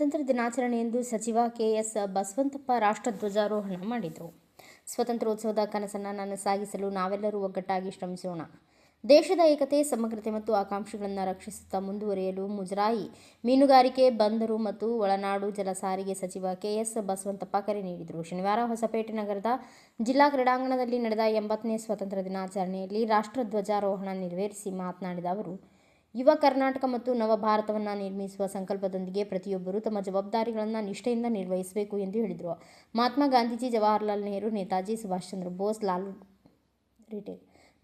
ಸ್ವಾತಂತ್ರ್ಯ ದಿನಾಚರಣೆಯಂದು ಸಚಿವ ಕೆಎಸ್ ಬಸವಂತಪ್ಪ ರಾಷ್ಟ್ರಧ್ವಜಾರೋಹಣ ಮಾಡಿದರು. ಸ್ವಾತಂತ್ರ್ಯೋತ್ಸವದ ಕನಸನ್ನು ನನಸಾಗಿಸಲು ನಾವೆಲ್ಲರೂ ಒಗ್ಗಟ್ಟಾಗಿ ಶ್ರಮಿಸೋಣ. ದೇಶದ ಏಕತೆ, ಸಮಗ್ರತೆ ಮತ್ತು ಆಕಾಂಕ್ಷೆಗಳನ್ನು ರಕ್ಷಿಸುತ್ತಾ ಮುಂದುವರಿಯಲು ಮುಜರಾಯಿ, ಮೀನುಗಾರಿಕೆ, ಬಂದರು ಮತ್ತು ಒಳನಾಡು ಜಲ ಸಾರಿಗೆ ಸಚಿವ ಕೆಎಸ್ ಬಸವಂತಪ್ಪ ಕರೆ ನೀಡಿದರು. ಶನಿವಾರ ಹೊಸಪೇಟೆ ನಗರದ ಜಿಲ್ಲಾ ಕ್ರೀಡಾಂಗಣದಲ್ಲಿ ನಡೆದ 80ನೇ ಸ್ವಾತಂತ್ರ್ಯ ದಿನಾಚರಣೆಯಲ್ಲಿ ರಾಷ್ಟ್ರಧ್ವಜಾರೋಹಣ ನೆರವೇರಿಸಿ ಮಾತನಾಡಿದ ಅವರು, ಯುವ ಕರ್ನಾಟಕ ಮತ್ತು ನವ ಭಾರತವನ್ನು ನಿರ್ಮಿಸುವ ಸಂಕಲ್ಪದೊಂದಿಗೆ ಪ್ರತಿಯೊಬ್ಬರೂ ತಮ್ಮ ಜವಾಬ್ದಾರಿಗಳನ್ನು ನಿಷ್ಠೆಯಿಂದ ನಿರ್ವಹಿಸಬೇಕು ಎಂದು ಹೇಳಿದರು. Mahatma Gandhiji, Jawaharlal Nehru, Netaji Subhash Chandra Bose,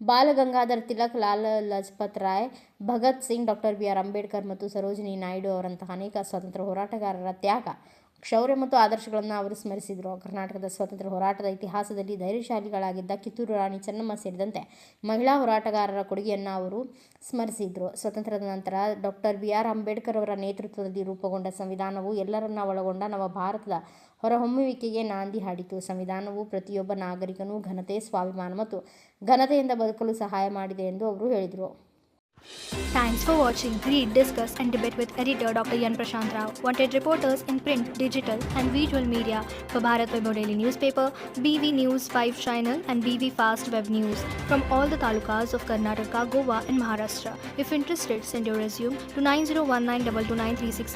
Bal Gangadhar Tilak, Lala Lajpat Rai, Bhagat Singh, doctor B. R. Ambedkar ಮತ್ತು ಸರೋಜಿನಿ ನಾಯ್ಡು ಅವರಂತಹ ಅನೇಕ ಸ್ವಾತಂತ್ರ್ಯ ಹೋರಾಟಗಾರರ ತ್ಯಾಗ, ಶೌರ್ಯ ಮತ್ತು ಆದರ್ಶಗಳನ್ನು ಅವರು ಸ್ಮರಿಸಿದರು. ಕರ್ನಾಟಕದ ಸ್ವಾತಂತ್ರ್ಯ ಹೋರಾಟದ ಇತಿಹಾಸದಲ್ಲಿ ಧೈರ್ಯಶಾಲಿಗಳಾಗಿದ್ದ ಕಿತ್ತೂರು ರಾಣಿ ಚೆನ್ನಮ್ಮ ಸೇರಿದಂತೆ ಮಹಿಳಾ ಹೋರಾಟಗಾರರ ಕೊಡುಗೆಯನ್ನು ಅವರು ಸ್ಮರಿಸಿದರು. ಸ್ವಾತಂತ್ರ್ಯದ ನಂತರ ಡಾಕ್ಟರ್ ಬಿ. ಆರ್. ಅಂಬೇಡ್ಕರ್ ಅವರ ನೇತೃತ್ವದಲ್ಲಿ ರೂಪುಗೊಂಡ ಸಂವಿಧಾನವು ಎಲ್ಲರನ್ನ ಒಳಗೊಂಡ ನವ ಭಾರತದ ಹೊರಹೊಮ್ಮುವಿಕೆಗೆ ನಾಂದಿ ಹಾಡಿತು. ಸಂವಿಧಾನವು ಪ್ರತಿಯೊಬ್ಬ ನಾಗರಿಕನೂ ಘನತೆ, ಸ್ವಾಭಿಮಾನ ಮತ್ತು ಘನತೆಯಿಂದ ಬದುಕಲು ಸಹಾಯ ಮಾಡಿದೆ ಎಂದು ಅವರು ಹೇಳಿದರು. Thanks for watching. Read, discuss and debate with editor Dr. Yan Prashant Rao. Wanted reporters in print, digital and visual media for Bharat Vaibhav Daily Newspaper, BV News 5 Channel and BV Fast Web News from all the talukas of Karnataka, Goa and Maharashtra. If interested, send your resume to 9019229369.